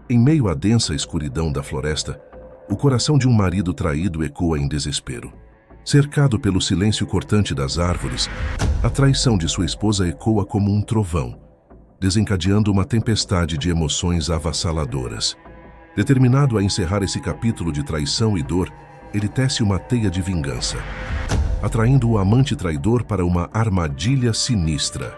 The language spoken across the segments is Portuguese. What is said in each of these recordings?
Em meio à densa escuridão da floresta, o coração de um marido traído ecoa em desespero. Cercado pelo silêncio cortante das árvores, a traição de sua esposa ecoa como um trovão, desencadeando uma tempestade de emoções avassaladoras. Determinado a encerrar esse capítulo de traição e dor, ele tece uma teia de vingança, atraindo o amante traidor para uma armadilha sinistra.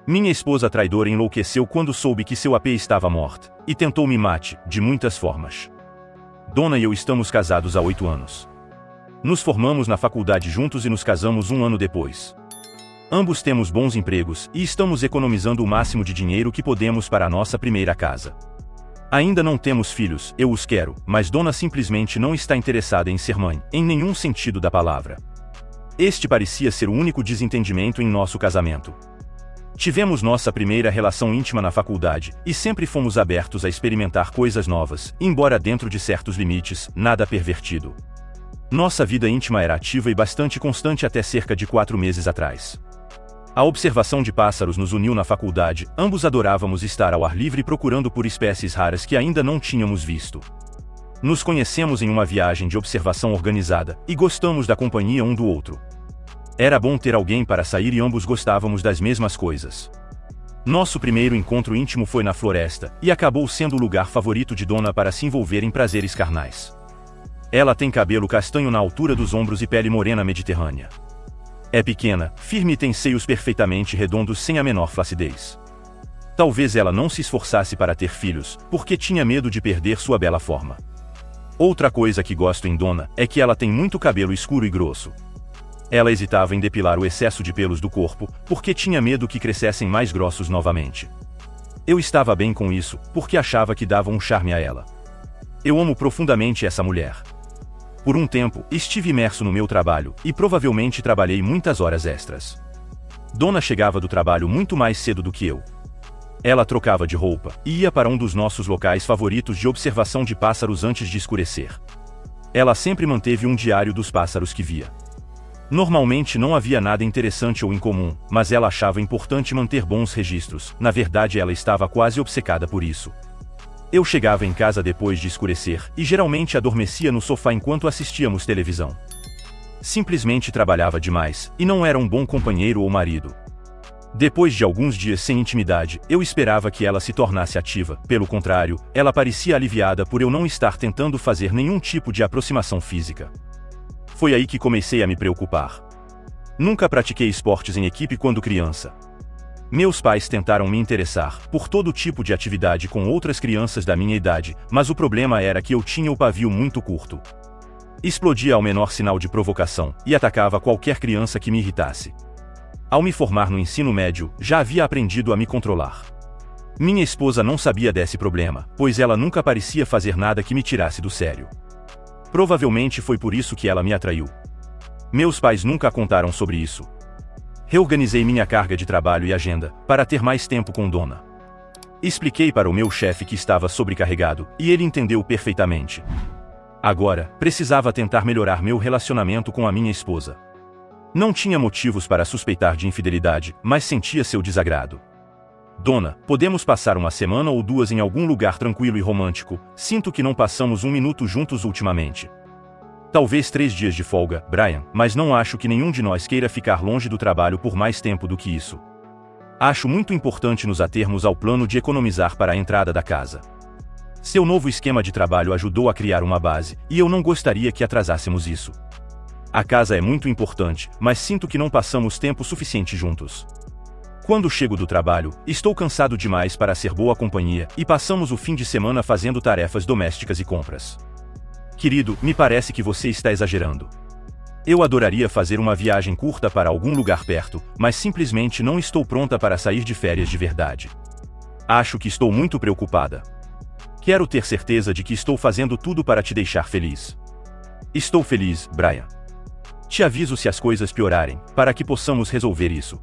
Minha esposa traidora enlouqueceu quando soube que seu AP estava morto, e tentou me mate, de muitas formas. Dona e eu estamos casados há 8 anos. Nos formamos na faculdade juntos e nos casamos 1 ano depois. Ambos temos bons empregos e estamos economizando o máximo de dinheiro que podemos para a nossa primeira casa. Ainda não temos filhos, eu os quero, mas Dona simplesmente não está interessada em ser mãe, em nenhum sentido da palavra. Este parecia ser o único desentendimento em nosso casamento. Tivemos nossa primeira relação íntima na faculdade, e sempre fomos abertos a experimentar coisas novas, embora dentro de certos limites, nada pervertido. Nossa vida íntima era ativa e bastante constante até cerca de 4 meses atrás. A observação de pássaros nos uniu na faculdade, ambos adorávamos estar ao ar livre procurando por espécies raras que ainda não tínhamos visto. Nos conhecemos em uma viagem de observação organizada, e gostamos da companhia um do outro. Era bom ter alguém para sair e ambos gostávamos das mesmas coisas. Nosso primeiro encontro íntimo foi na floresta, e acabou sendo o lugar favorito de Dona para se envolver em prazeres carnais. Ela tem cabelo castanho na altura dos ombros e pele morena mediterrânea. É pequena, firme e tem seios perfeitamente redondos sem a menor flacidez. Talvez ela não se esforçasse para ter filhos, porque tinha medo de perder sua bela forma. Outra coisa que gosto em Dona é que ela tem muito cabelo escuro e grosso. Ela hesitava em depilar o excesso de pelos do corpo, porque tinha medo que crescessem mais grossos novamente. Eu estava bem com isso, porque achava que dava um charme a ela. Eu amo profundamente essa mulher. Por um tempo, estive imerso no meu trabalho, e provavelmente trabalhei muitas horas extras. Dona chegava do trabalho muito mais cedo do que eu. Ela trocava de roupa, e ia para um dos nossos locais favoritos de observação de pássaros antes de escurecer. Ela sempre manteve um diário dos pássaros que via. Normalmente não havia nada interessante ou incomum, mas ela achava importante manter bons registros, na verdade ela estava quase obcecada por isso. Eu chegava em casa depois de escurecer, e geralmente adormecia no sofá enquanto assistíamos televisão. Simplesmente trabalhava demais, e não era um bom companheiro ou marido. Depois de alguns dias sem intimidade, eu esperava que ela se tornasse ativa, pelo contrário, ela parecia aliviada por eu não estar tentando fazer nenhum tipo de aproximação física. Foi aí que comecei a me preocupar. Nunca pratiquei esportes em equipe quando criança. Meus pais tentaram me interessar por todo tipo de atividade com outras crianças da minha idade, mas o problema era que eu tinha o pavio muito curto. Explodia ao menor sinal de provocação, e atacava qualquer criança que me irritasse. Ao me formar no ensino médio, já havia aprendido a me controlar. Minha esposa não sabia desse problema, pois ela nunca parecia fazer nada que me tirasse do sério. Provavelmente foi por isso que ela me atraiu. Meus pais nunca contaram sobre isso. Reorganizei minha carga de trabalho e agenda, para ter mais tempo com Dona. Expliquei para o meu chefe que estava sobrecarregado, e ele entendeu perfeitamente. Agora, precisava tentar melhorar meu relacionamento com a minha esposa. Não tinha motivos para suspeitar de infidelidade, mas sentia seu desagrado. Dona, podemos passar 1 semana ou 2 em algum lugar tranquilo e romântico, sinto que não passamos 1 minuto juntos ultimamente. Talvez 3 dias de folga, Brian, mas não acho que nenhum de nós queira ficar longe do trabalho por mais tempo do que isso. Acho muito importante nos atermos ao plano de economizar para a entrada da casa. Seu novo esquema de trabalho ajudou a criar uma base, e eu não gostaria que atrasássemos isso. A casa é muito importante, mas sinto que não passamos tempo suficiente juntos. Quando chego do trabalho, estou cansado demais para ser boa companhia, e passamos o fim de semana fazendo tarefas domésticas e compras. Querido, me parece que você está exagerando. Eu adoraria fazer uma viagem curta para algum lugar perto, mas simplesmente não estou pronta para sair de férias de verdade. Acho que estou muito preocupada. Quero ter certeza de que estou fazendo tudo para te deixar feliz. Estou feliz, Brian. Te aviso se as coisas piorarem, para que possamos resolver isso.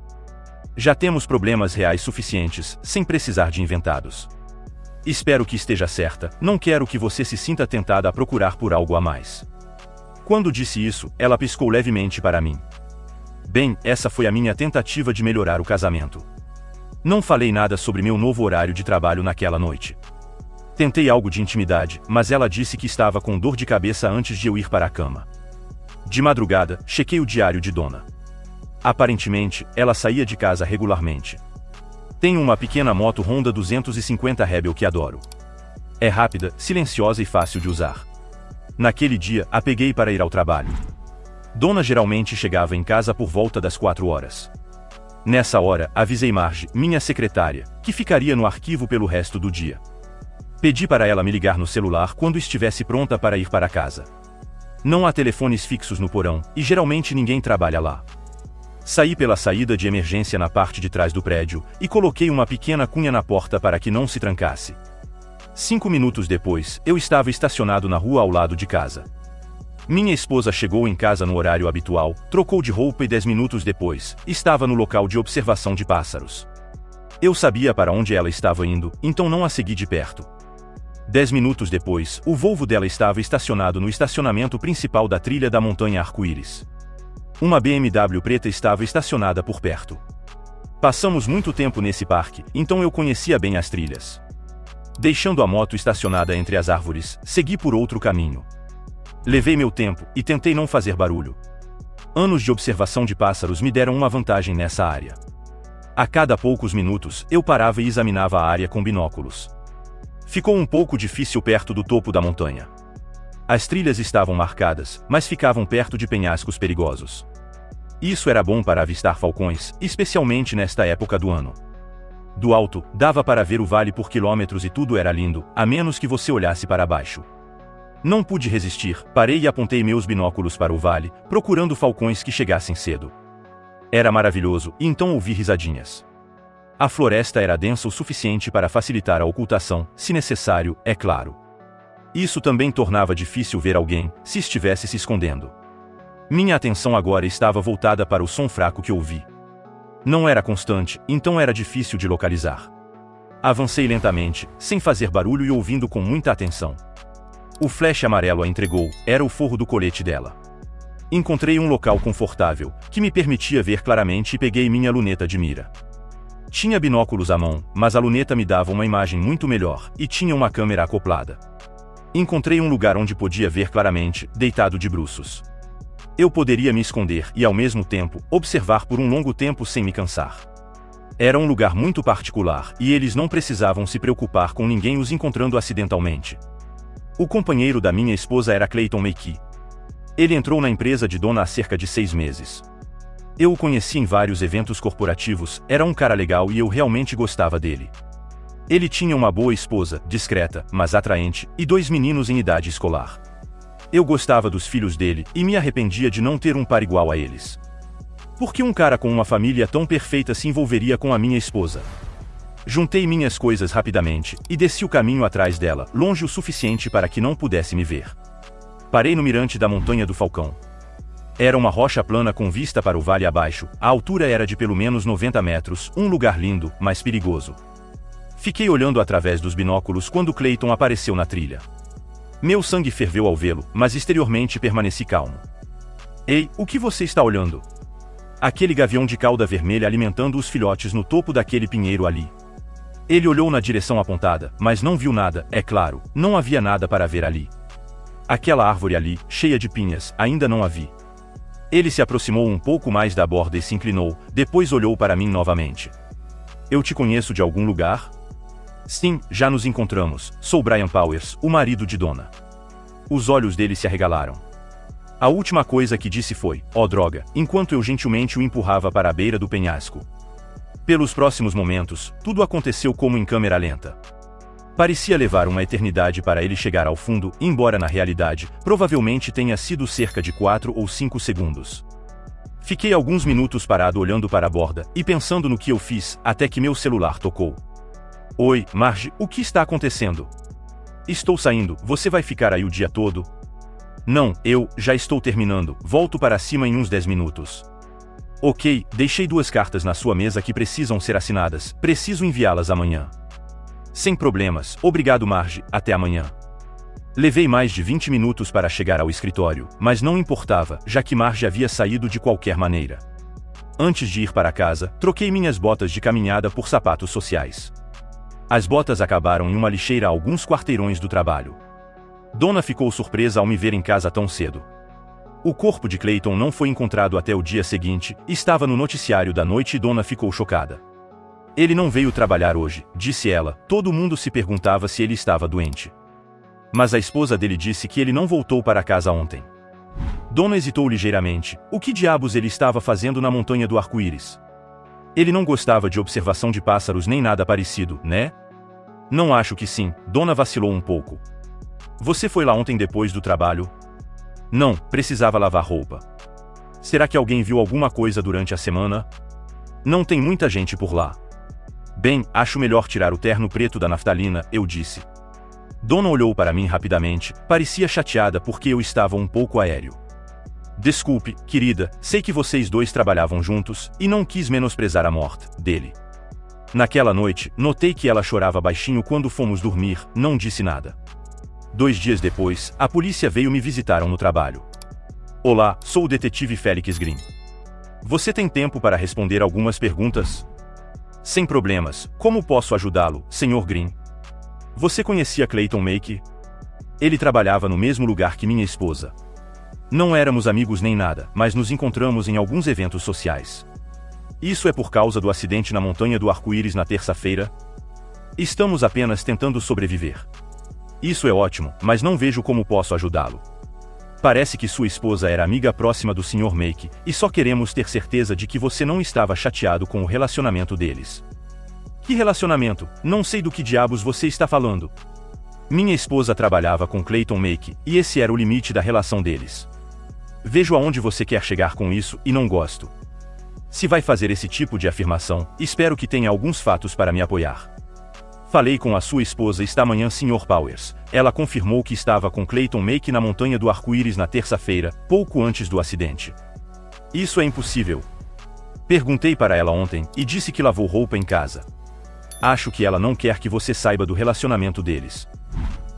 Já temos problemas reais suficientes, sem precisar de inventados. Espero que esteja certa, não quero que você se sinta tentada a procurar por algo a mais. Quando disse isso, ela piscou levemente para mim. Bem, essa foi a minha tentativa de melhorar o casamento. Não falei nada sobre meu novo horário de trabalho naquela noite. Tentei algo de intimidade, mas ela disse que estava com dor de cabeça antes de eu ir para a cama. De madrugada, chequei o diário de Donna. Aparentemente, ela saía de casa regularmente. Tenho uma pequena moto Honda 250 Rebel que adoro. É rápida, silenciosa e fácil de usar. Naquele dia, a peguei para ir ao trabalho. Donna geralmente chegava em casa por volta das 4 horas. Nessa hora, avisei Marge, minha secretária, que ficaria no arquivo pelo resto do dia. Pedi para ela me ligar no celular quando estivesse pronta para ir para casa. Não há telefones fixos no porão, e geralmente ninguém trabalha lá. Saí pela saída de emergência na parte de trás do prédio, e coloquei uma pequena cunha na porta para que não se trancasse. 5 minutos depois, eu estava estacionado na rua ao lado de casa. Minha esposa chegou em casa no horário habitual, trocou de roupa e 10 minutos depois, estava no local de observação de pássaros. Eu sabia para onde ela estava indo, então não a segui de perto. 10 minutos depois, o Volvo dela estava estacionado no estacionamento principal da trilha da montanha Arco-Íris. Uma BMW preta estava estacionada por perto. Passamos muito tempo nesse parque, então eu conhecia bem as trilhas. Deixando a moto estacionada entre as árvores, segui por outro caminho. Levei meu tempo, e tentei não fazer barulho. Anos de observação de pássaros me deram uma vantagem nessa área. A cada poucos minutos, eu parava e examinava a área com binóculos. Ficou um pouco difícil perto do topo da montanha. As trilhas estavam marcadas, mas ficavam perto de penhascos perigosos. Isso era bom para avistar falcões, especialmente nesta época do ano. Do alto, dava para ver o vale por quilômetros e tudo era lindo, a menos que você olhasse para baixo. Não pude resistir, parei e apontei meus binóculos para o vale, procurando falcões que chegassem cedo. Era maravilhoso, e então ouvi risadinhas. A floresta era densa o suficiente para facilitar a ocultação, se necessário, é claro. Isso também tornava difícil ver alguém, se estivesse se escondendo. Minha atenção agora estava voltada para o som fraco que ouvi. Não era constante, então era difícil de localizar. Avancei lentamente, sem fazer barulho e ouvindo com muita atenção. O flash amarelo a entregou, era o forro do colete dela. Encontrei um local confortável, que me permitia ver claramente e peguei minha luneta de mira. Tinha binóculos à mão, mas a luneta me dava uma imagem muito melhor, e tinha uma câmera acoplada. Encontrei um lugar onde podia ver claramente, deitado de bruços. Eu poderia me esconder e, ao mesmo tempo, observar por um longo tempo sem me cansar. Era um lugar muito particular, e eles não precisavam se preocupar com ninguém os encontrando acidentalmente. O companheiro da minha esposa era Clayton McKee. Ele entrou na empresa de Donna há cerca de 6 meses. Eu o conheci em vários eventos corporativos, era um cara legal e eu realmente gostava dele. Ele tinha uma boa esposa, discreta, mas atraente, e 2 meninos em idade escolar. Eu gostava dos filhos dele, e me arrependia de não ter um par igual a eles. Por que um cara com uma família tão perfeita se envolveria com a minha esposa? Juntei minhas coisas rapidamente, e desci o caminho atrás dela, longe o suficiente para que não pudesse me ver. Parei no mirante da Montanha do Falcão. Era uma rocha plana com vista para o vale abaixo, a altura era de pelo menos 90 metros, um lugar lindo, mas perigoso. Fiquei olhando através dos binóculos quando Clayton apareceu na trilha. Meu sangue ferveu ao vê-lo, mas exteriormente permaneci calmo. Ei, o que você está olhando? Aquele gavião de cauda vermelha alimentando os filhotes no topo daquele pinheiro ali. Ele olhou na direção apontada, mas não viu nada, é claro, não havia nada para ver ali. Aquela árvore ali, cheia de pinhas, ainda não a vi. Ele se aproximou um pouco mais da borda e se inclinou, depois olhou para mim novamente. Eu te conheço de algum lugar? Sim, já nos encontramos, sou Brian Powers, o marido de Donna. Os olhos dele se arregalaram. A última coisa que disse foi, "Oh droga", enquanto eu gentilmente o empurrava para a beira do penhasco. Pelos próximos momentos, tudo aconteceu como em câmera lenta. Parecia levar uma eternidade para ele chegar ao fundo, embora na realidade, provavelmente tenha sido cerca de 4 ou 5 segundos. Fiquei alguns minutos parado olhando para a borda, e pensando no que eu fiz, até que meu celular tocou. Oi, Marge, o que está acontecendo? Estou saindo, você vai ficar aí o dia todo? Não, eu já estou terminando, volto para cima em uns 10 minutos. Ok, deixei 2 cartas na sua mesa que precisam ser assinadas, preciso enviá-las amanhã. Sem problemas, obrigado Marge, até amanhã. Levei mais de 20 minutos para chegar ao escritório, mas não importava, já que Marge havia saído de qualquer maneira. Antes de ir para casa, troquei minhas botas de caminhada por sapatos sociais. As botas acabaram em uma lixeira a alguns quarteirões do trabalho. Donna ficou surpresa ao me ver em casa tão cedo. O corpo de Clayton não foi encontrado até o dia seguinte, estava no noticiário da noite e Donna ficou chocada. Ele não veio trabalhar hoje, disse ela. Todo mundo se perguntava se ele estava doente. Mas a esposa dele disse que ele não voltou para casa ontem. Donna hesitou ligeiramente. O que diabos ele estava fazendo na montanha do arco-íris? Ele não gostava de observação de pássaros nem nada parecido, né? Não acho que sim. Donna vacilou um pouco. Você foi lá ontem depois do trabalho? Não, precisava lavar roupa. Será que alguém viu alguma coisa durante a semana? Não tem muita gente por lá. Bem, acho melhor tirar o terno preto da naftalina, eu disse. Donna olhou para mim rapidamente, parecia chateada porque eu estava um pouco aéreo. Desculpe, querida, sei que vocês dois trabalhavam juntos, e não quis menosprezar a morte dele. Naquela noite, notei que ela chorava baixinho quando fomos dormir, não disse nada. 2 dias depois, a polícia veio me visitar no trabalho. Olá, sou o detetive Felix Green. Você tem tempo para responder algumas perguntas? Sem problemas, como posso ajudá-lo, Sr. Green? Você conhecia Clayton Make? Ele trabalhava no mesmo lugar que minha esposa. Não éramos amigos nem nada, mas nos encontramos em alguns eventos sociais. Isso é por causa do acidente na montanha do arco-íris na terça-feira? Estamos apenas tentando sobreviver. Isso é ótimo, mas não vejo como posso ajudá-lo. Parece que sua esposa era amiga próxima do Sr. Make, e só queremos ter certeza de que você não estava chateado com o relacionamento deles. Que relacionamento? Não sei do que diabos você está falando. Minha esposa trabalhava com Clayton Make, e esse era o limite da relação deles. Vejo aonde você quer chegar com isso, e não gosto. Se vai fazer esse tipo de afirmação, espero que tenha alguns fatos para me apoiar. Falei com a sua esposa esta manhã, Sr. Powers. Ela confirmou que estava com Clayton Make na montanha do arco-íris na terça-feira, pouco antes do acidente. Isso é impossível. Perguntei para ela ontem, e disse que lavou roupa em casa. Acho que ela não quer que você saiba do relacionamento deles.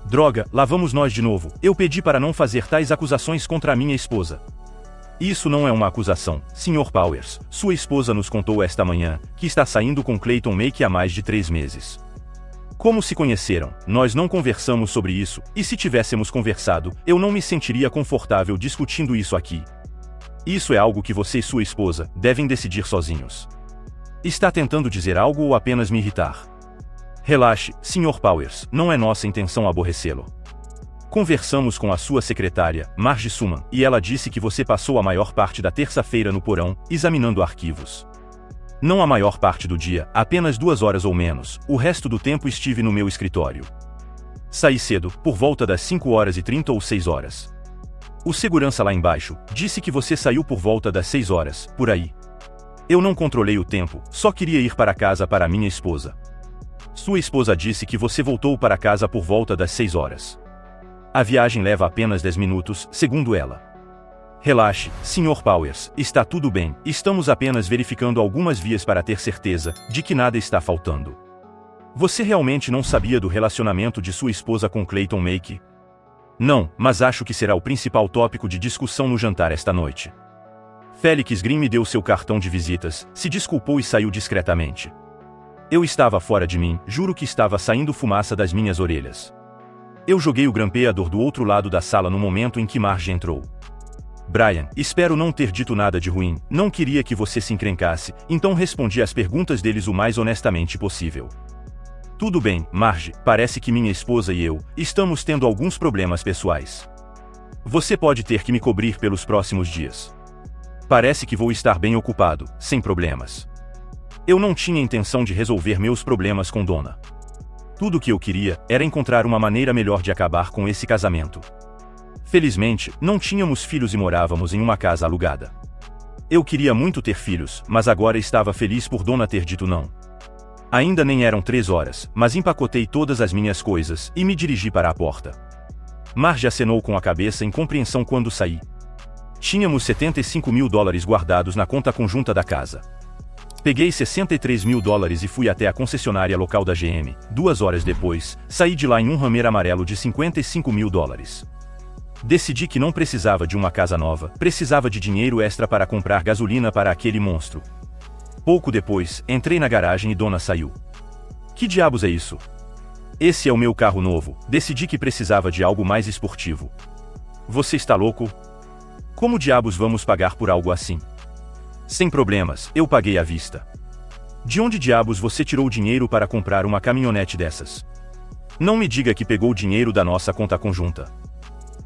Droga, lá vamos nós de novo. Eu pedi para não fazer tais acusações contra a minha esposa. Isso não é uma acusação, Sr. Powers. Sua esposa nos contou esta manhã que está saindo com Clayton Make há mais de 3 meses. Como se conheceram? Nós não conversamos sobre isso, e se tivéssemos conversado, eu não me sentiria confortável discutindo isso aqui. Isso é algo que você e sua esposa devem decidir sozinhos. Está tentando dizer algo ou apenas me irritar? Relaxe, Sr. Powers, não é nossa intenção aborrecê-lo. Conversamos com a sua secretária, Marge Suman, e ela disse que você passou a maior parte da terça-feira no porão, examinando arquivos. Não a maior parte do dia, apenas 2 horas ou menos, o resto do tempo estive no meu escritório. Saí cedo, por volta das 5h30 ou 6 horas. O segurança lá embaixo disse que você saiu por volta das 6 horas, por aí. Eu não controlei o tempo, só queria ir para casa para minha esposa. Sua esposa disse que você voltou para casa por volta das 6 horas. A viagem leva apenas 10 minutos, segundo ela. Relaxe, Sr. Powers, está tudo bem, estamos apenas verificando algumas vias para ter certeza de que nada está faltando. Você realmente não sabia do relacionamento de sua esposa com Clayton Make? Não, mas acho que será o principal tópico de discussão no jantar esta noite. Felix Green me deu seu cartão de visitas, se desculpou e saiu discretamente. Eu estava fora de mim, juro que estava saindo fumaça das minhas orelhas. Eu joguei o grampeador do outro lado da sala no momento em que Marge entrou. Brian, espero não ter dito nada de ruim, não queria que você se encrencasse, então respondi às perguntas deles o mais honestamente possível. Tudo bem, Marge, parece que minha esposa e eu estamos tendo alguns problemas pessoais. Você pode ter que me cobrir pelos próximos dias. Parece que vou estar bem ocupado, sem problemas. Eu não tinha intenção de resolver meus problemas com Donna. Tudo o que eu queria era encontrar uma maneira melhor de acabar com esse casamento. Felizmente, não tínhamos filhos e morávamos em uma casa alugada. Eu queria muito ter filhos, mas agora estava feliz por Donna ter dito não. Ainda nem eram 3 horas, mas empacotei todas as minhas coisas e me dirigi para a porta. Marge acenou com a cabeça em compreensão quando saí. Tínhamos $75.000 guardados na conta conjunta da casa. Peguei $63.000 e fui até a concessionária local da GM. 2 horas depois, saí de lá em um Hammer amarelo de $55.000. Decidi que não precisava de uma casa nova, precisava de dinheiro extra para comprar gasolina para aquele monstro. Pouco depois, entrei na garagem e Donna saiu. Que diabos é isso? Esse é o meu carro novo, decidi que precisava de algo mais esportivo. Você está louco? Como diabos vamos pagar por algo assim? Sem problemas, eu paguei à vista. De onde diabos você tirou dinheiro para comprar uma caminhonete dessas? Não me diga que pegou o dinheiro da nossa conta conjunta.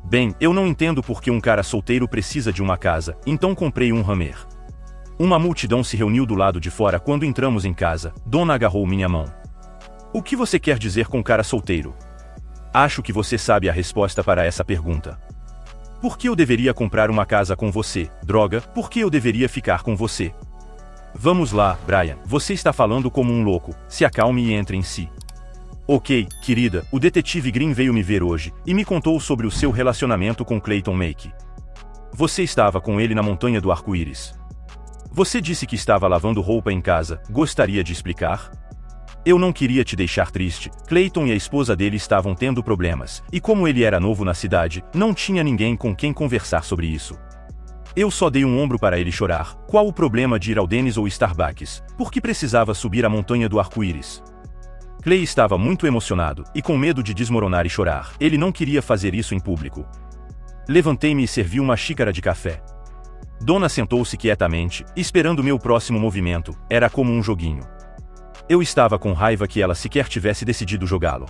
Bem, eu não entendo por que um cara solteiro precisa de uma casa, então comprei um Hammer. Uma multidão se reuniu do lado de fora quando entramos em casa. Donna agarrou minha mão. O que você quer dizer com cara solteiro? Acho que você sabe a resposta para essa pergunta. Por que eu deveria comprar uma casa com você, droga? Por que eu deveria ficar com você? Vamos lá, Brian, você está falando como um louco, se acalme e entre em si. Ok, querida, o detetive Green veio me ver hoje, e me contou sobre o seu relacionamento com Clayton Make. Você estava com ele na montanha do arco-íris. Você disse que estava lavando roupa em casa, gostaria de explicar? Eu não queria te deixar triste, Clayton e a esposa dele estavam tendo problemas, e como ele era novo na cidade, não tinha ninguém com quem conversar sobre isso. Eu só dei um ombro para ele chorar. Qual o problema de ir ao Denny's ou Starbucks? Por que precisava subir a montanha do arco-íris? Clay estava muito emocionado, e com medo de desmoronar e chorar, ele não queria fazer isso em público. Levantei-me e servi uma xícara de café. Donna sentou-se quietamente, esperando meu próximo movimento, era como um joguinho. Eu estava com raiva que ela sequer tivesse decidido jogá-lo.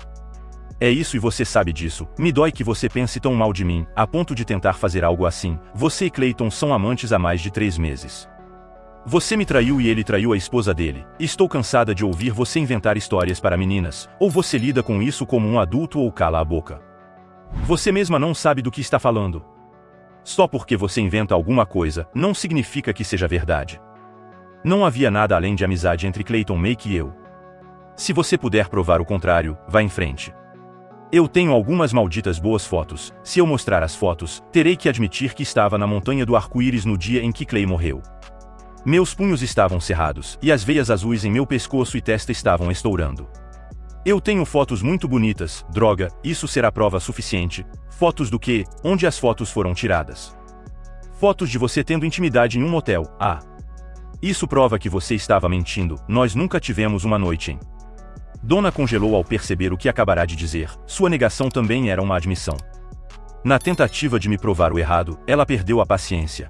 É isso e você sabe disso, me dói que você pense tão mal de mim, a ponto de tentar fazer algo assim. Você e Clayton são amantes há mais de 3 meses. Você me traiu e ele traiu a esposa dele. Estou cansada de ouvir você inventar histórias para meninas, ou você lida com isso como um adulto ou cala a boca. Você mesma não sabe do que está falando. Só porque você inventa alguma coisa, não significa que seja verdade. Não havia nada além de amizade entre Clayton Make e eu. Se você puder provar o contrário, vá em frente. Eu tenho algumas malditas boas fotos. Se eu mostrar as fotos, terei que admitir que estava na montanha do arco-íris no dia em que Clay morreu. Meus punhos estavam cerrados, e as veias azuis em meu pescoço e testa estavam estourando. Eu tenho fotos muito bonitas, droga, isso será prova suficiente. Fotos do quê? Onde as fotos foram tiradas? Fotos de você tendo intimidade em um motel, Isso prova que você estava mentindo, nós nunca tivemos uma noite em... Donna congelou ao perceber o que acabará de dizer, sua negação também era uma admissão. Na tentativa de me provar o errado, ela perdeu a paciência.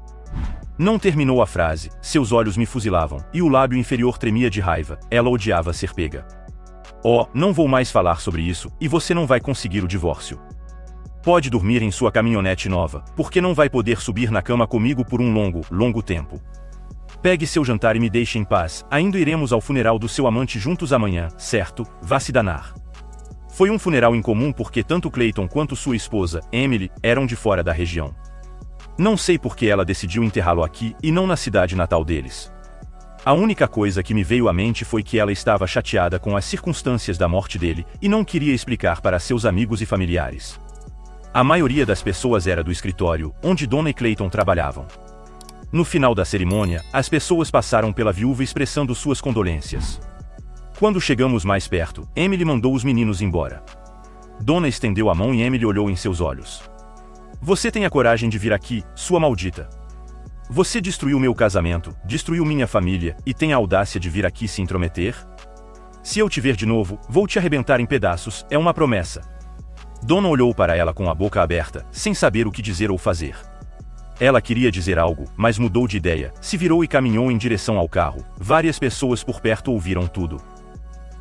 Não terminou a frase, seus olhos me fuzilavam, e o lábio inferior tremia de raiva, ela odiava ser pega. Oh, não vou mais falar sobre isso, e você não vai conseguir o divórcio. Pode dormir em sua caminhonete nova, porque não vai poder subir na cama comigo por um longo tempo. Pegue seu jantar e me deixe em paz, ainda iremos ao funeral do seu amante juntos amanhã, certo? Vá se danar. Foi um funeral incomum porque tanto Clayton quanto sua esposa, Emily, eram de fora da região. Não sei por que ela decidiu enterrá-lo aqui e não na cidade natal deles. A única coisa que me veio à mente foi que ela estava chateada com as circunstâncias da morte dele e não queria explicar para seus amigos e familiares. A maioria das pessoas era do escritório, onde Donna e Clayton trabalhavam. No final da cerimônia, as pessoas passaram pela viúva expressando suas condolências. Quando chegamos mais perto, Emily mandou os meninos embora. Donna estendeu a mão e Emily olhou em seus olhos. Você tem a coragem de vir aqui, sua maldita. Você destruiu meu casamento, destruiu minha família, e tem a audácia de vir aqui se intrometer? Se eu te ver de novo, vou te arrebentar em pedaços, é uma promessa. Donna olhou para ela com a boca aberta, sem saber o que dizer ou fazer. Ela queria dizer algo, mas mudou de ideia, se virou e caminhou em direção ao carro. Várias pessoas por perto ouviram tudo.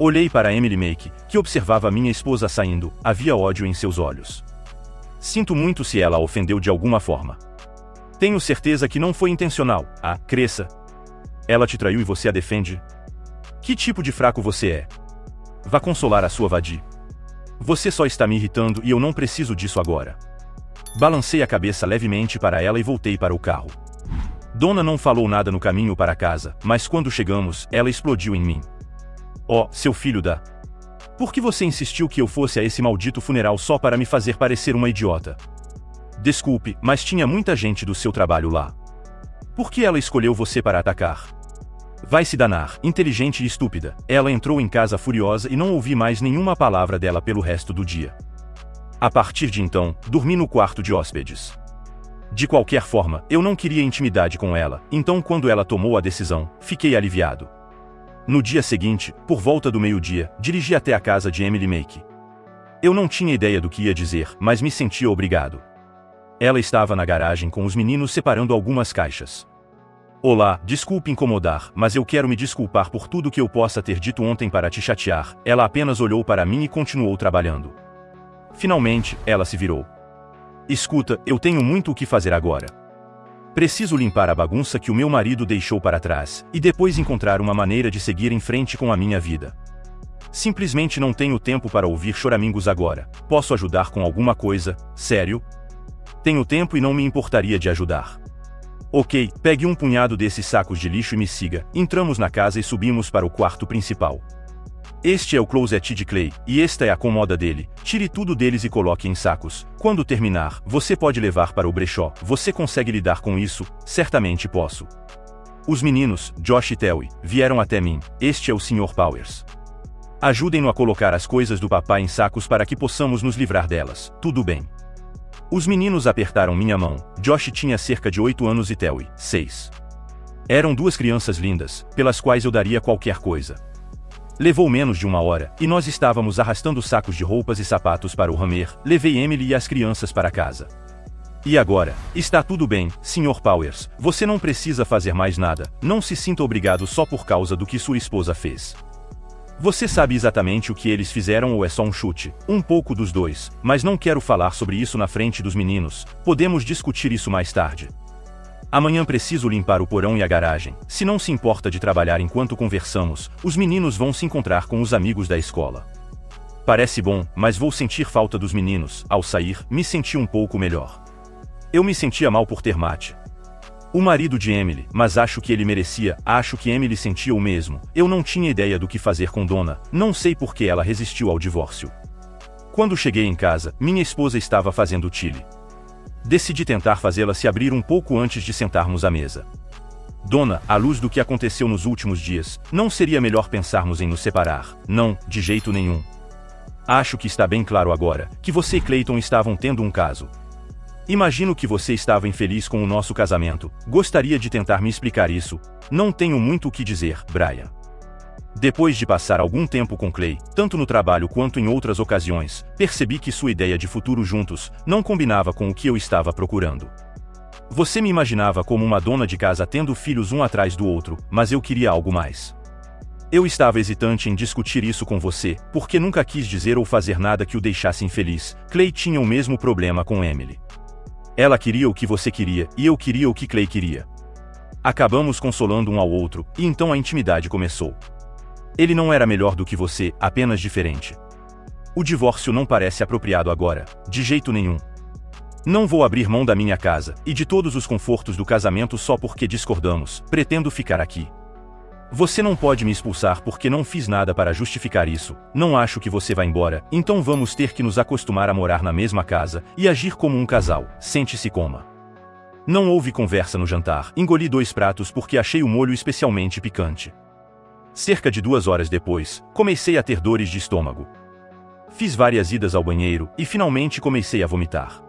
Olhei para Emily Make, que observava minha esposa saindo, havia ódio em seus olhos. Sinto muito se ela a ofendeu de alguma forma. Tenho certeza que não foi intencional. Cresça. Ela te traiu e você a defende? Que tipo de fraco você é? Vá consolar a sua vadia. Você só está me irritando e eu não preciso disso agora. Balancei a cabeça levemente para ela e voltei para o carro. Donna não falou nada no caminho para casa, mas quando chegamos, ela explodiu em mim. Oh, seu filho da... Por que você insistiu que eu fosse a esse maldito funeral só para me fazer parecer uma idiota? Desculpe, mas tinha muita gente do seu trabalho lá. Por que ela escolheu você para atacar? Vai se danar, inteligente e estúpida. Ela entrou em casa furiosa e não ouvi mais nenhuma palavra dela pelo resto do dia. A partir de então, dormi no quarto de hóspedes. De qualquer forma, eu não queria intimidade com ela, então quando ela tomou a decisão, fiquei aliviado. No dia seguinte, por volta do meio-dia, dirigi até a casa de Emily Make. Eu não tinha ideia do que ia dizer, mas me sentia obrigado. Ela estava na garagem com os meninos separando algumas caixas. Olá, desculpe incomodar, mas eu quero me desculpar por tudo que eu possa ter dito ontem para te chatear. Ela apenas olhou para mim e continuou trabalhando. Finalmente, ela se virou. Escuta, eu tenho muito o que fazer agora. Preciso limpar a bagunça que o meu marido deixou para trás, e depois encontrar uma maneira de seguir em frente com a minha vida. Simplesmente não tenho tempo para ouvir choramingos agora. Posso ajudar com alguma coisa? Sério? Tenho tempo e não me importaria de ajudar. Ok, pegue um punhado desses sacos de lixo e me siga. Entramos na casa e subimos para o quarto principal. Este é o closet de Clay, e esta é a cômoda dele. Tire tudo deles e coloque em sacos. Quando terminar, você pode levar para o brechó. Você consegue lidar com isso? Certamente posso. Os meninos, Josh e Telly, vieram até mim. Este é o Sr. Powers. Ajudem-no a colocar as coisas do papai em sacos para que possamos nos livrar delas. Tudo bem. Os meninos apertaram minha mão. Josh tinha cerca de 8 anos e Telly, 6. Eram duas crianças lindas, pelas quais eu daria qualquer coisa. Levou menos de uma hora, e nós estávamos arrastando sacos de roupas e sapatos para o Hammer. Levei Emily e as crianças para casa. E agora? Está tudo bem, Sr. Powers. Você não precisa fazer mais nada. Não se sinta obrigado só por causa do que sua esposa fez. Você sabe exatamente o que eles fizeram ou é só um chute? Um pouco dos dois, mas não quero falar sobre isso na frente dos meninos. Podemos discutir isso mais tarde. Amanhã preciso limpar o porão e a garagem. Se não se importa de trabalhar enquanto conversamos, os meninos vão se encontrar com os amigos da escola. Parece bom, mas vou sentir falta dos meninos. Ao sair, me senti um pouco melhor. Eu me sentia mal por ter Matt, o marido de Emily, mas acho que ele merecia. Acho que Emily sentia o mesmo. Eu não tinha ideia do que fazer com Donna. Não sei por que ela resistiu ao divórcio. Quando cheguei em casa, minha esposa estava fazendo chili. Decidi tentar fazê-la se abrir um pouco antes de sentarmos à mesa. Donna, à luz do que aconteceu nos últimos dias, não seria melhor pensarmos em nos separar? Não, de jeito nenhum. Acho que está bem claro agora, que você e Clayton estavam tendo um caso. Imagino que você estava infeliz com o nosso casamento. Gostaria de tentar me explicar isso. Não tenho muito o que dizer, Brian. Depois de passar algum tempo com Clay, tanto no trabalho quanto em outras ocasiões, percebi que sua ideia de futuro juntos não combinava com o que eu estava procurando. Você me imaginava como uma dona de casa tendo filhos um atrás do outro, mas eu queria algo mais. Eu estava hesitante em discutir isso com você, porque nunca quis dizer ou fazer nada que o deixasse infeliz. Clay tinha o mesmo problema com Emily. Ela queria o que você queria, e eu queria o que Clay queria. Acabamos consolando um ao outro, e então a intimidade começou. Ele não era melhor do que você, apenas diferente. O divórcio não parece apropriado agora, de jeito nenhum. Não vou abrir mão da minha casa, e de todos os confortos do casamento só porque discordamos. Pretendo ficar aqui. Você não pode me expulsar porque não fiz nada para justificar isso. Não acho que você vá embora, então vamos ter que nos acostumar a morar na mesma casa e agir como um casal. Sente-se e coma. Não houve conversa no jantar. Engoli 2 pratos porque achei o molho especialmente picante. Cerca de 2 horas depois, comecei a ter dores de estômago. Fiz várias idas ao banheiro e finalmente comecei a vomitar.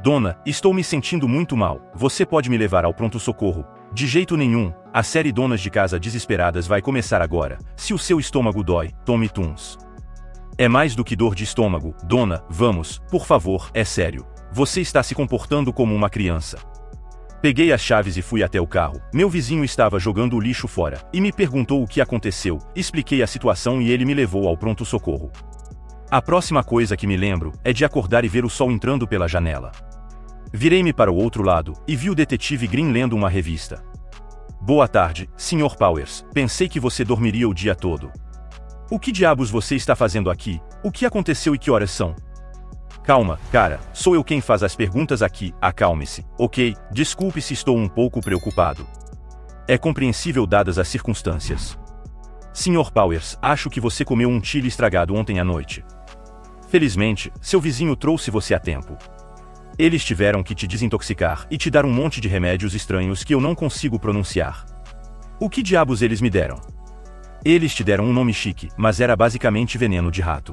Donna, estou me sentindo muito mal. Você pode me levar ao pronto-socorro? De jeito nenhum. A série Donas de Casa Desesperadas vai começar agora. Se o seu estômago dói, tome Tums. É mais do que dor de estômago. Donna, vamos, por favor, é sério. Você está se comportando como uma criança. Peguei as chaves e fui até o carro. Meu vizinho estava jogando o lixo fora, e me perguntou o que aconteceu. Expliquei a situação e ele me levou ao pronto-socorro. A próxima coisa que me lembro é de acordar e ver o sol entrando pela janela. Virei-me para o outro lado, e vi o detetive Green lendo uma revista. Boa tarde, Sr. Powers. Pensei que você dormiria o dia todo. O que diabos você está fazendo aqui? O que aconteceu e que horas são? Calma, cara, sou eu quem faz as perguntas aqui. Acalme-se, ok? Desculpe se estou um pouco preocupado. É compreensível dadas as circunstâncias. Sr. Powers, acho que você comeu um chili estragado ontem à noite. Felizmente, seu vizinho trouxe você a tempo. Eles tiveram que te desintoxicar e te dar um monte de remédios estranhos que eu não consigo pronunciar. O que diabos eles me deram? Eles te deram um nome chique, mas era basicamente veneno de rato.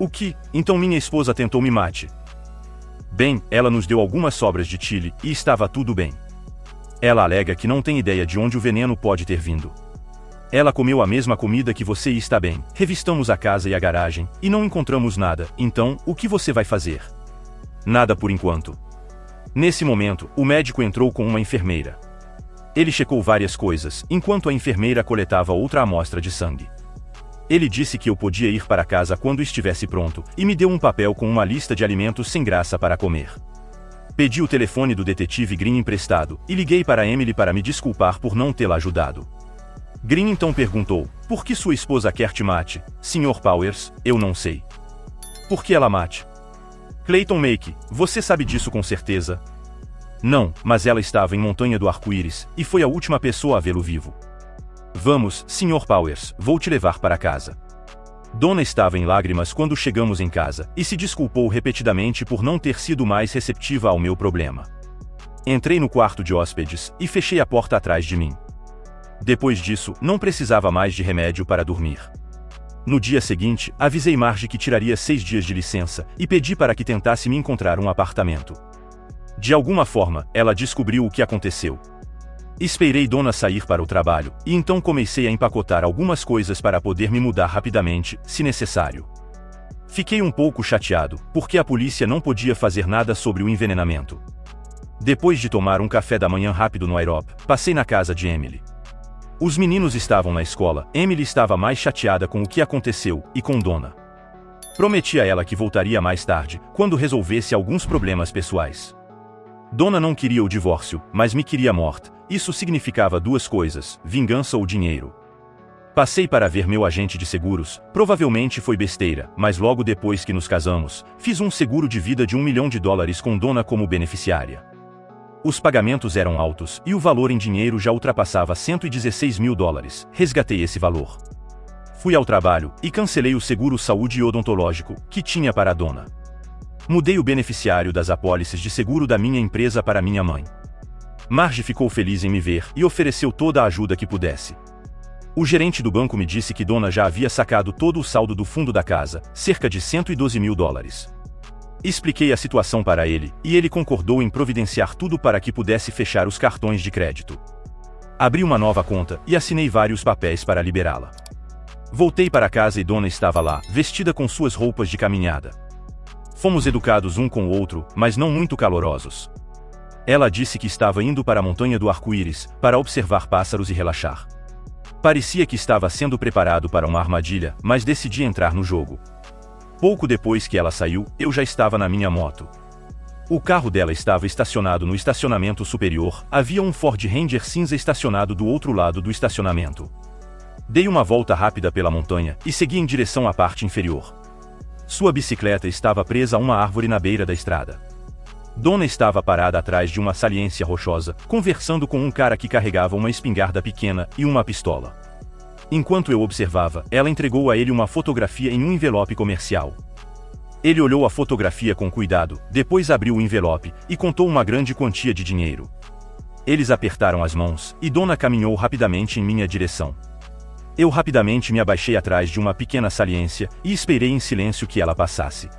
O que? Então minha esposa tentou me mate. Bem, ela nos deu algumas sobras de chile e estava tudo bem. Ela alega que não tem ideia de onde o veneno pode ter vindo. Ela comeu a mesma comida que você e está bem. Revistamos a casa e a garagem e não encontramos nada, então, o que você vai fazer? Nada por enquanto. Nesse momento, o médico entrou com uma enfermeira. Ele checou várias coisas, enquanto a enfermeira coletava outra amostra de sangue. Ele disse que eu podia ir para casa quando estivesse pronto, e me deu um papel com uma lista de alimentos sem graça para comer. Pedi o telefone do detetive Green emprestado, e liguei para Emily para me desculpar por não tê-la ajudado. Green então perguntou, por que sua esposa quer te mate, Sr. Powers? Eu não sei. Por que ela mate? Clayton Make, você sabe disso com certeza? Não, mas ela estava em Montanha do Arco-Íris, e foi a última pessoa a vê-lo vivo. Vamos, Sr. Powers, vou te levar para casa. Donna estava em lágrimas quando chegamos em casa, e se desculpou repetidamente por não ter sido mais receptiva ao meu problema. Entrei no quarto de hóspedes, e fechei a porta atrás de mim. Depois disso, não precisava mais de remédio para dormir. No dia seguinte, avisei Marge que tiraria 6 dias de licença, e pedi para que tentasse me encontrar um apartamento. De alguma forma, ela descobriu o que aconteceu. Esperei Donna sair para o trabalho, e então comecei a empacotar algumas coisas para poder me mudar rapidamente, se necessário. Fiquei um pouco chateado, porque a polícia não podia fazer nada sobre o envenenamento. Depois de tomar um café da manhã rápido no Airop, passei na casa de Emily. Os meninos estavam na escola, Emily estava mais chateada com o que aconteceu, e com Donna. Prometi a ela que voltaria mais tarde, quando resolvesse alguns problemas pessoais. Donna não queria o divórcio, mas me queria morta. Isso significava 2 coisas, vingança ou dinheiro. Passei para ver meu agente de seguros, provavelmente foi besteira, mas logo depois que nos casamos, fiz um seguro de vida de $1 milhão com Donna como beneficiária. Os pagamentos eram altos, e o valor em dinheiro já ultrapassava $116 mil. Resgatei esse valor. Fui ao trabalho, e cancelei o seguro saúde e odontológico, que tinha para a Donna. Mudei o beneficiário das apólices de seguro da minha empresa para minha mãe. Marge ficou feliz em me ver e ofereceu toda a ajuda que pudesse. O gerente do banco me disse que Donna já havia sacado todo o saldo do fundo da casa, cerca de $112 mil. Expliquei a situação para ele, e ele concordou em providenciar tudo para que pudesse fechar os cartões de crédito. Abri uma nova conta e assinei vários papéis para liberá-la. Voltei para casa e Donna estava lá, vestida com suas roupas de caminhada. Fomos educados um com o outro, mas não muito calorosos. Ela disse que estava indo para a Montanha do Arco-Íris, para observar pássaros e relaxar. Parecia que estava sendo preparado para uma armadilha, mas decidi entrar no jogo. Pouco depois que ela saiu, eu já estava na minha moto. O carro dela estava estacionado no estacionamento superior, havia um Ford Ranger cinza estacionado do outro lado do estacionamento. Dei uma volta rápida pela montanha, e segui em direção à parte inferior. Sua bicicleta estava presa a uma árvore na beira da estrada. Donna estava parada atrás de uma saliência rochosa, conversando com um cara que carregava uma espingarda pequena e uma pistola. Enquanto eu observava, ela entregou a ele uma fotografia em um envelope comercial. Ele olhou a fotografia com cuidado, depois abriu o envelope e contou uma grande quantia de dinheiro. Eles apertaram as mãos, e Donna caminhou rapidamente em minha direção. Eu rapidamente me abaixei atrás de uma pequena saliência e esperei em silêncio que ela passasse.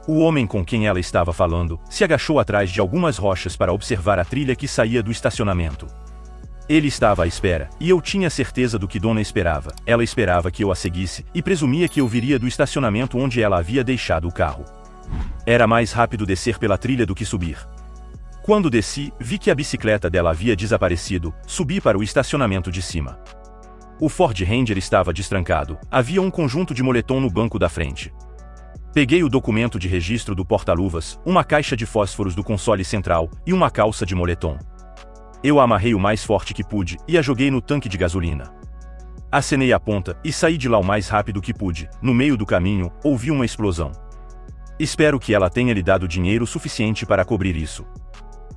O homem com quem ela estava falando se agachou atrás de algumas rochas para observar a trilha que saía do estacionamento. Ele estava à espera, e eu tinha certeza do que Donna esperava. Ela esperava que eu a seguisse, e presumia que eu viria do estacionamento onde ela havia deixado o carro. Era mais rápido descer pela trilha do que subir. Quando desci, vi que a bicicleta dela havia desaparecido, subi para o estacionamento de cima. O Ford Ranger estava destrancado, havia um conjunto de moletom no banco da frente. Peguei o documento de registro do porta-luvas, uma caixa de fósforos do console central e uma calça de moletom. Eu a amarrei o mais forte que pude e a joguei no tanque de gasolina. Acenei a ponta e saí de lá o mais rápido que pude. No meio do caminho, ouvi uma explosão. Espero que ela tenha lhe dado dinheiro suficiente para cobrir isso.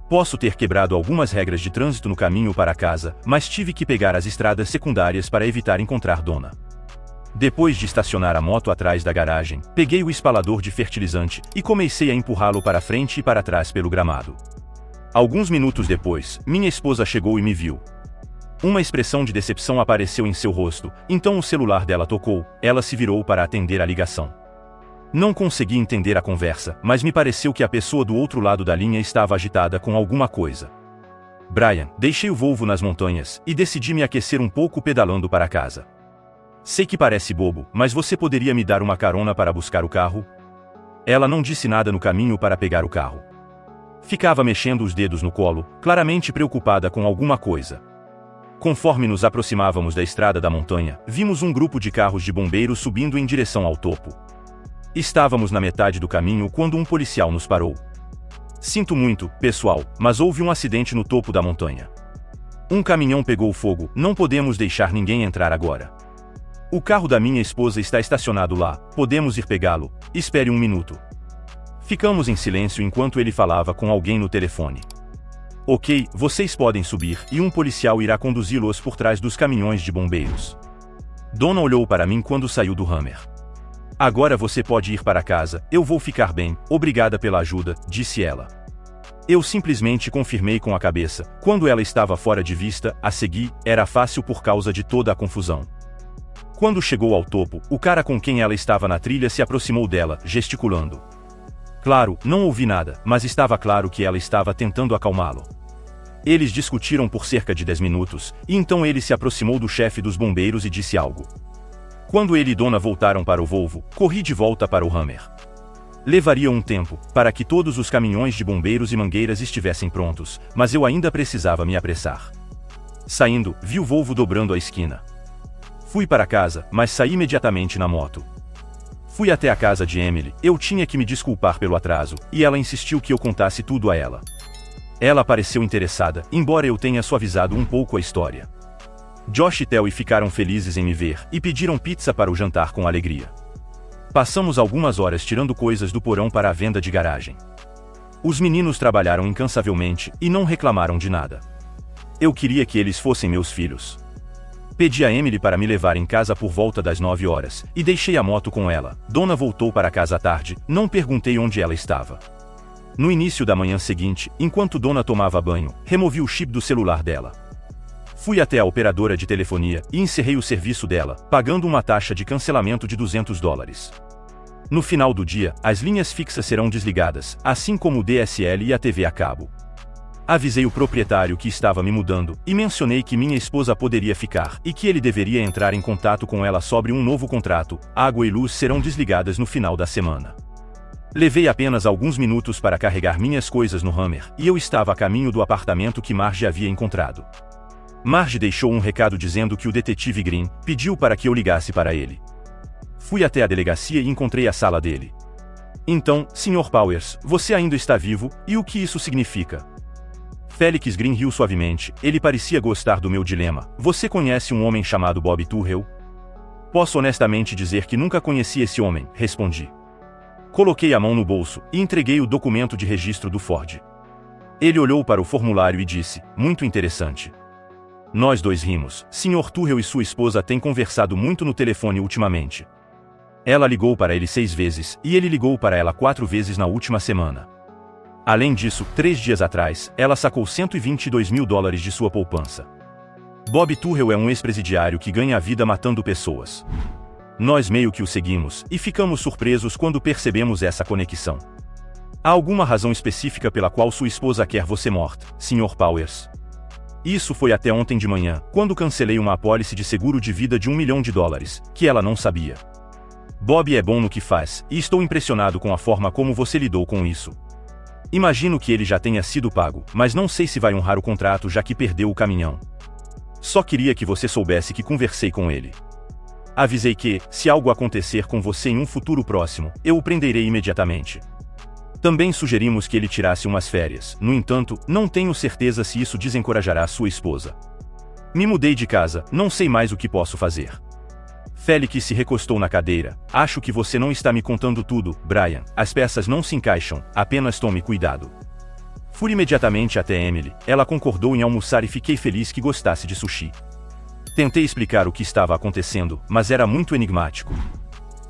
Posso ter quebrado algumas regras de trânsito no caminho para casa, mas tive que pegar as estradas secundárias para evitar encontrar Donna. Depois de estacionar a moto atrás da garagem, peguei o espalador de fertilizante e comecei a empurrá-lo para frente e para trás pelo gramado. Alguns minutos depois, minha esposa chegou e me viu. Uma expressão de decepção apareceu em seu rosto, então o celular dela tocou, ela se virou para atender a ligação. Não consegui entender a conversa, mas me pareceu que a pessoa do outro lado da linha estava agitada com alguma coisa. Brian, deixei o Volvo nas montanhas e decidi me aquecer um pouco pedalando para casa. Sei que parece bobo, mas você poderia me dar uma carona para buscar o carro? Ela não disse nada no caminho para pegar o carro. Ficava mexendo os dedos no colo, claramente preocupada com alguma coisa. Conforme nos aproximávamos da estrada da montanha, vimos um grupo de carros de bombeiros subindo em direção ao topo. Estávamos na metade do caminho quando um policial nos parou. Sinto muito, pessoal, mas houve um acidente no topo da montanha. Um caminhão pegou fogo, não podemos deixar ninguém entrar agora. O carro da minha esposa está estacionado lá, podemos ir pegá-lo, espere um minuto. Ficamos em silêncio enquanto ele falava com alguém no telefone. Ok, vocês podem subir e um policial irá conduzi-los por trás dos caminhões de bombeiros. Donna olhou para mim quando saiu do Hummer. Agora você pode ir para casa, eu vou ficar bem, obrigada pela ajuda, disse ela. Eu simplesmente confirmei com a cabeça, quando ela estava fora de vista, a seguir, era fácil por causa de toda a confusão. Quando chegou ao topo, o cara com quem ela estava na trilha se aproximou dela, gesticulando. Claro, não ouvi nada, mas estava claro que ela estava tentando acalmá-lo. Eles discutiram por cerca de 10 minutos, e então ele se aproximou do chefe dos bombeiros e disse algo. Quando ele e Donna voltaram para o Volvo, corri de volta para o Hummer. Levaria um tempo, para que todos os caminhões de bombeiros e mangueiras estivessem prontos, mas eu ainda precisava me apressar. Saindo, vi o Volvo dobrando a esquina. Fui para casa, mas saí imediatamente na moto. Fui até a casa de Emily, eu tinha que me desculpar pelo atraso, e ela insistiu que eu contasse tudo a ela. Ela pareceu interessada, embora eu tenha suavizado um pouco a história. Josh e Telly ficaram felizes em me ver, e pediram pizza para o jantar com alegria. Passamos algumas horas tirando coisas do porão para a venda de garagem. Os meninos trabalharam incansavelmente, e não reclamaram de nada. Eu queria que eles fossem meus filhos. Pedi a Emily para me levar em casa por volta das 9 horas, e deixei a moto com ela. Donna voltou para casa à tarde, não perguntei onde ela estava. No início da manhã seguinte, enquanto Donna tomava banho, removi o chip do celular dela. Fui até a operadora de telefonia e encerrei o serviço dela, pagando uma taxa de cancelamento de $200. No final do dia, as linhas fixas serão desligadas, assim como o DSL e a TV a cabo. Avisei o proprietário que estava me mudando, e mencionei que minha esposa poderia ficar, e que ele deveria entrar em contato com ela sobre um novo contrato. Água e luz serão desligadas no final da semana. Levei apenas alguns minutos para carregar minhas coisas no Hummer, e eu estava a caminho do apartamento que Marge havia encontrado. Marge deixou um recado dizendo que o detetive Green pediu para que eu ligasse para ele. Fui até a delegacia e encontrei a sala dele. Então, Sr. Powers, você ainda está vivo, e o que isso significa? Felix Green riu suavemente, ele parecia gostar do meu dilema. Você conhece um homem chamado Bob Turrell? Posso honestamente dizer que nunca conheci esse homem, respondi. Coloquei a mão no bolso e entreguei o documento de registro do Ford. Ele olhou para o formulário e disse, muito interessante. Nós dois rimos. Sr. Turrell e sua esposa têm conversado muito no telefone ultimamente. Ela ligou para ele 6 vezes, e ele ligou para ela 4 vezes na última semana. Além disso, 3 dias atrás, ela sacou $122 mil de sua poupança. Bob Turrell é um ex-presidiário que ganha a vida matando pessoas. Nós meio que o seguimos, e ficamos surpresos quando percebemos essa conexão. Há alguma razão específica pela qual sua esposa quer você morta, Sr. Powers? Isso foi até ontem de manhã, quando cancelei uma apólice de seguro de vida de $1 milhão, que ela não sabia. Bob é bom no que faz, e estou impressionado com a forma como você lidou com isso. Imagino que ele já tenha sido pago, mas não sei se vai honrar o contrato já que perdeu o caminhão. Só queria que você soubesse que conversei com ele. Avisei que, se algo acontecer com você em um futuro próximo, eu o prenderei imediatamente. Também sugerimos que ele tirasse umas férias, no entanto, não tenho certeza se isso desencorajará sua esposa. Me mudei de casa, não sei mais o que posso fazer. Felix se recostou na cadeira. Acho que você não está me contando tudo, Brian. As peças não se encaixam, apenas tome cuidado. Fui imediatamente até Emily. Ela concordou em almoçar e fiquei feliz que gostasse de sushi. Tentei explicar o que estava acontecendo, mas era muito enigmático.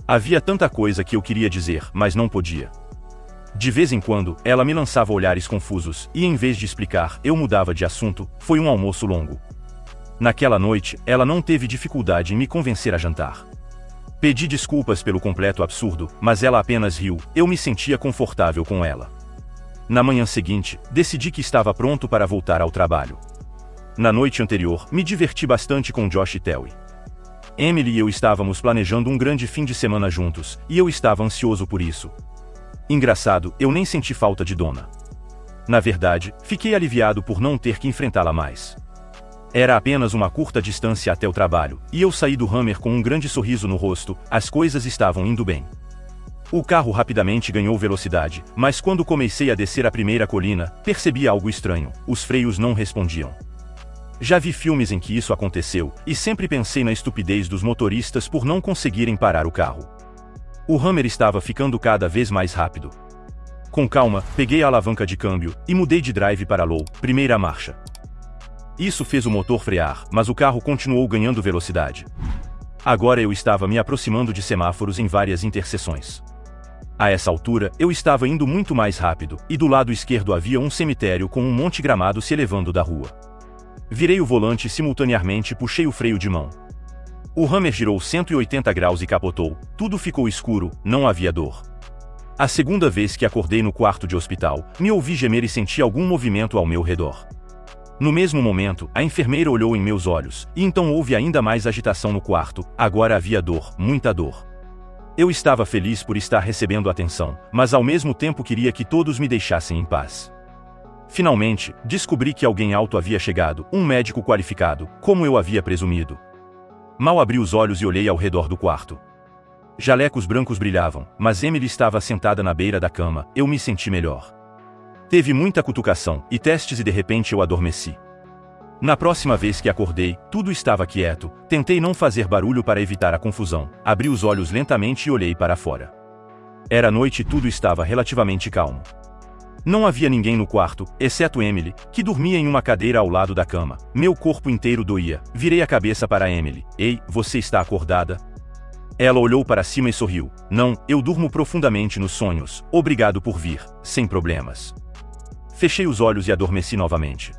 Havia tanta coisa que eu queria dizer, mas não podia. De vez em quando, ela me lançava olhares confusos, e em vez de explicar, eu mudava de assunto. Foi um almoço longo. Naquela noite, ela não teve dificuldade em me convencer a jantar. Pedi desculpas pelo completo absurdo, mas ela apenas riu. Eu me sentia confortável com ela. Na manhã seguinte, decidi que estava pronto para voltar ao trabalho. Na noite anterior, me diverti bastante com Josh e Terry. Emily e eu estávamos planejando um grande fim de semana juntos, e eu estava ansioso por isso. Engraçado, eu nem senti falta de Donna. Na verdade, fiquei aliviado por não ter que enfrentá-la mais. Era apenas uma curta distância até o trabalho, e eu saí do Hammer com um grande sorriso no rosto. As coisas estavam indo bem. O carro rapidamente ganhou velocidade, mas quando comecei a descer a primeira colina, percebi algo estranho: os freios não respondiam. Já vi filmes em que isso aconteceu, e sempre pensei na estupidez dos motoristas por não conseguirem parar o carro. O Hammer estava ficando cada vez mais rápido. Com calma, peguei a alavanca de câmbio, e mudei de drive para low, primeira marcha. Isso fez o motor frear, mas o carro continuou ganhando velocidade. Agora eu estava me aproximando de semáforos em várias interseções. A essa altura, eu estava indo muito mais rápido, e do lado esquerdo havia um cemitério com um monte gramado se elevando da rua. Virei o volante e simultaneamente puxei o freio de mão. O Hammer girou 180 graus e capotou. Tudo ficou escuro, não havia dor. A segunda vez que acordei no quarto de hospital, me ouvi gemer e senti algum movimento ao meu redor. No mesmo momento, a enfermeira olhou em meus olhos, e então houve ainda mais agitação no quarto. Agora havia dor, muita dor. Eu estava feliz por estar recebendo atenção, mas ao mesmo tempo queria que todos me deixassem em paz. Finalmente, descobri que alguém alto havia chegado, um médico qualificado, como eu havia presumido. Mal abri os olhos e olhei ao redor do quarto. Jalecos brancos brilhavam, mas Emily estava sentada na beira da cama. Eu me senti melhor. Teve muita cutucação e testes e de repente eu adormeci. Na próxima vez que acordei, tudo estava quieto. Tentei não fazer barulho para evitar a confusão. Abri os olhos lentamente e olhei para fora. Era noite e tudo estava relativamente calmo. Não havia ninguém no quarto, exceto Emily, que dormia em uma cadeira ao lado da cama. Meu corpo inteiro doía. Virei a cabeça para Emily. Ei, você está acordada? Ela olhou para cima e sorriu. Não, eu durmo profundamente nos sonhos. Obrigado por vir, sem problemas. Fechei os olhos e adormeci novamente.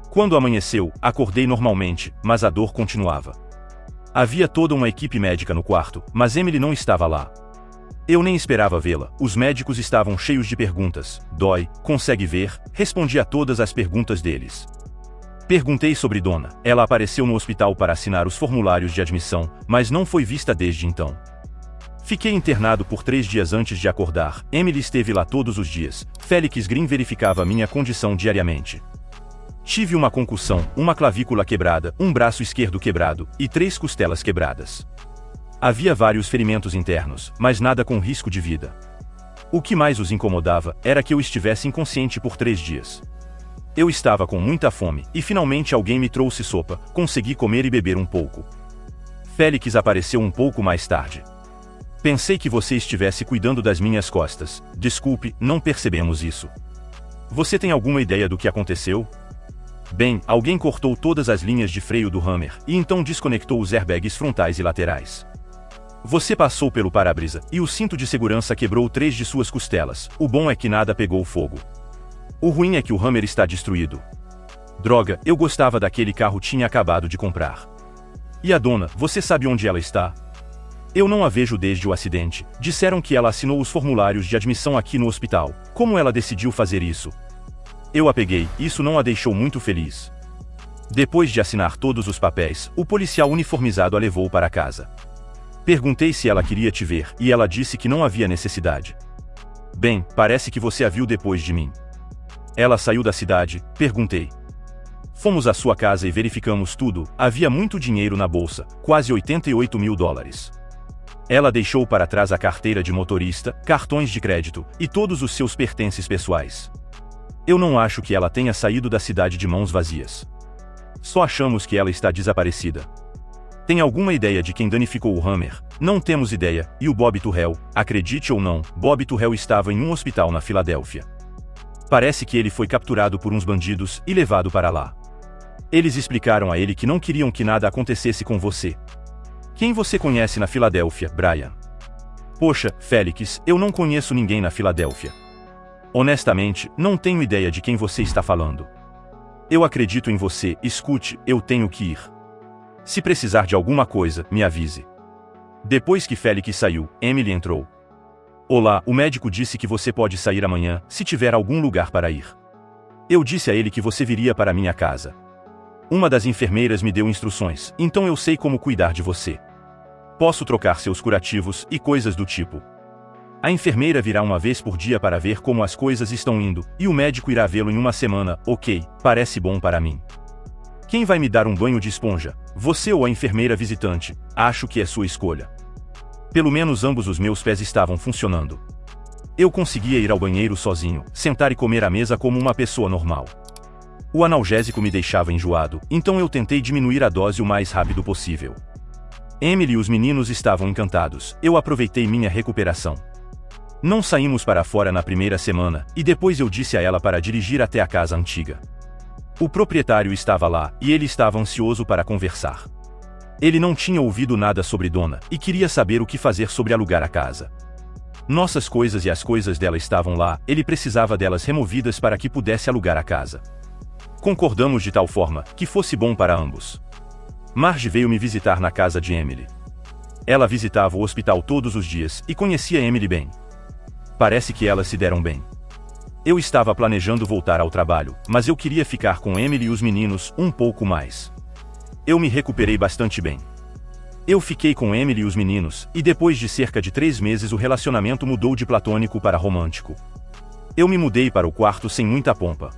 Quando amanheceu, acordei normalmente, mas a dor continuava. Havia toda uma equipe médica no quarto, mas Emily não estava lá. Eu nem esperava vê-la. Os médicos estavam cheios de perguntas. Dói? Consegue ver? Respondi a todas as perguntas deles. Perguntei sobre Donna. Ela apareceu no hospital para assinar os formulários de admissão, mas não foi vista desde então. Fiquei internado por 3 dias antes de acordar. Emily esteve lá todos os dias. Felix Green verificava minha condição diariamente. Tive uma concussão, uma clavícula quebrada, um braço esquerdo quebrado e 3 costelas quebradas. Havia vários ferimentos internos, mas nada com risco de vida. O que mais os incomodava era que eu estivesse inconsciente por 3 dias. Eu estava com muita fome, e finalmente alguém me trouxe sopa. Consegui comer e beber um pouco. Felix apareceu um pouco mais tarde. Pensei que você estivesse cuidando das minhas costas. Desculpe, não percebemos isso. Você tem alguma ideia do que aconteceu? Bem, alguém cortou todas as linhas de freio do Hammer, e então desconectou os airbags frontais e laterais. Você passou pelo para-brisa, e o cinto de segurança quebrou 3 de suas costelas. O bom é que nada pegou fogo. O ruim é que o Hammer está destruído. Droga, eu gostava daquele carro, tinha acabado de comprar. E a Donna, você sabe onde ela está? Eu não a vejo desde o acidente. Disseram que ela assinou os formulários de admissão aqui no hospital. Como ela decidiu fazer isso? Eu a peguei, isso não a deixou muito feliz. Depois de assinar todos os papéis, o policial uniformizado a levou para casa. Perguntei se ela queria te ver, e ela disse que não havia necessidade. Bem, parece que você a viu depois de mim. Ela saiu da cidade? Perguntei. Fomos à sua casa e verificamos tudo. Havia muito dinheiro na bolsa, quase 88 mil dólares. Ela deixou para trás a carteira de motorista, cartões de crédito e todos os seus pertences pessoais. Eu não acho que ela tenha saído da cidade de mãos vazias. Só achamos que ela está desaparecida. Tem alguma ideia de quem danificou o Hammer? Não temos ideia. E o Bob Turrell? Acredite ou não, Bob Turrell estava em um hospital na Filadélfia. Parece que ele foi capturado por uns bandidos e levado para lá. Eles explicaram a ele que não queriam que nada acontecesse com você. Quem você conhece na Filadélfia, Brian? Poxa, Felix, eu não conheço ninguém na Filadélfia. Honestamente, não tenho ideia de quem você está falando. Eu acredito em você, escute, eu tenho que ir. Se precisar de alguma coisa, me avise. Depois que Félix saiu, Emily entrou. Olá, o médico disse que você pode sair amanhã, se tiver algum lugar para ir. Eu disse a ele que você viria para minha casa. Uma das enfermeiras me deu instruções, então eu sei como cuidar de você. Posso trocar seus curativos e coisas do tipo. A enfermeira virá uma vez por dia para ver como as coisas estão indo, e o médico irá vê-lo em uma semana. Ok, parece bom para mim. Quem vai me dar um banho de esponja? Você ou a enfermeira visitante? Acho que é sua escolha. Pelo menos ambos os meus pés estavam funcionando. Eu conseguia ir ao banheiro sozinho, sentar e comer à mesa como uma pessoa normal. O analgésico me deixava enjoado, então eu tentei diminuir a dose o mais rápido possível. Emily e os meninos estavam encantados, eu aproveitei minha recuperação. Não saímos para fora na primeira semana, e depois eu disse a ela para dirigir até a casa antiga. O proprietário estava lá, e ele estava ansioso para conversar. Ele não tinha ouvido nada sobre Donna, e queria saber o que fazer sobre alugar a casa. Nossas coisas e as coisas dela estavam lá, ele precisava delas removidas para que pudesse alugar a casa. Concordamos de tal forma, que fosse bom para ambos. Marge veio me visitar na casa de Emily. Ela visitava o hospital todos os dias, e conhecia Emily bem. Parece que elas se deram bem. Eu estava planejando voltar ao trabalho, mas eu queria ficar com Emily e os meninos um pouco mais. Eu me recuperei bastante bem. Eu fiquei com Emily e os meninos, e depois de cerca de 3 meses o relacionamento mudou de platônico para romântico. Eu me mudei para o quarto sem muita pompa.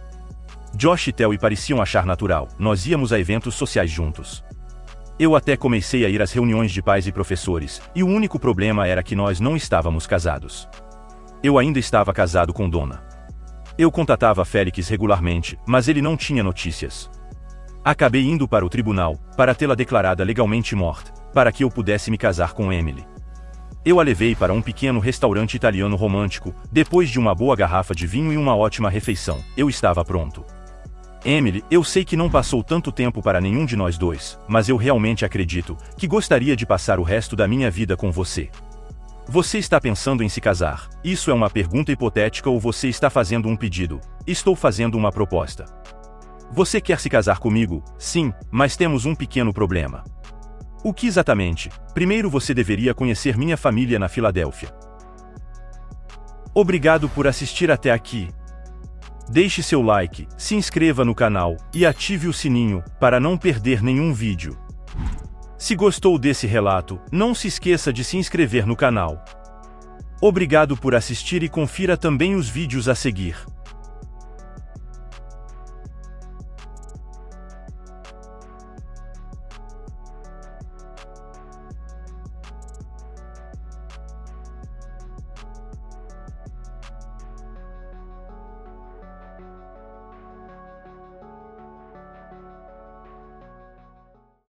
Josh e Telly pareciam achar natural, nós íamos a eventos sociais juntos. Eu até comecei a ir às reuniões de pais e professores, e o único problema era que nós não estávamos casados. Eu ainda estava casado com Donna. Eu contatava Félix regularmente, mas ele não tinha notícias. Acabei indo para o tribunal, para tê-la declarada legalmente morta, para que eu pudesse me casar com Emily. Eu a levei para um pequeno restaurante italiano romântico, depois de uma boa garrafa de vinho e uma ótima refeição, eu estava pronto. Emily, eu sei que não passou tanto tempo para nenhum de nós dois, mas eu realmente acredito que gostaria de passar o resto da minha vida com você. Você está pensando em se casar? Isso é uma pergunta hipotética ou você está fazendo um pedido? Estou fazendo uma proposta. Você quer se casar comigo? Sim, mas temos um pequeno problema. O que exatamente? Primeiro você deveria conhecer minha família na Filadélfia. Obrigado por assistir até aqui. Deixe seu like, se inscreva no canal e ative o sininho para não perder nenhum vídeo. Se gostou desse relato, não se esqueça de se inscrever no canal. Obrigado por assistir e confira também os vídeos a seguir.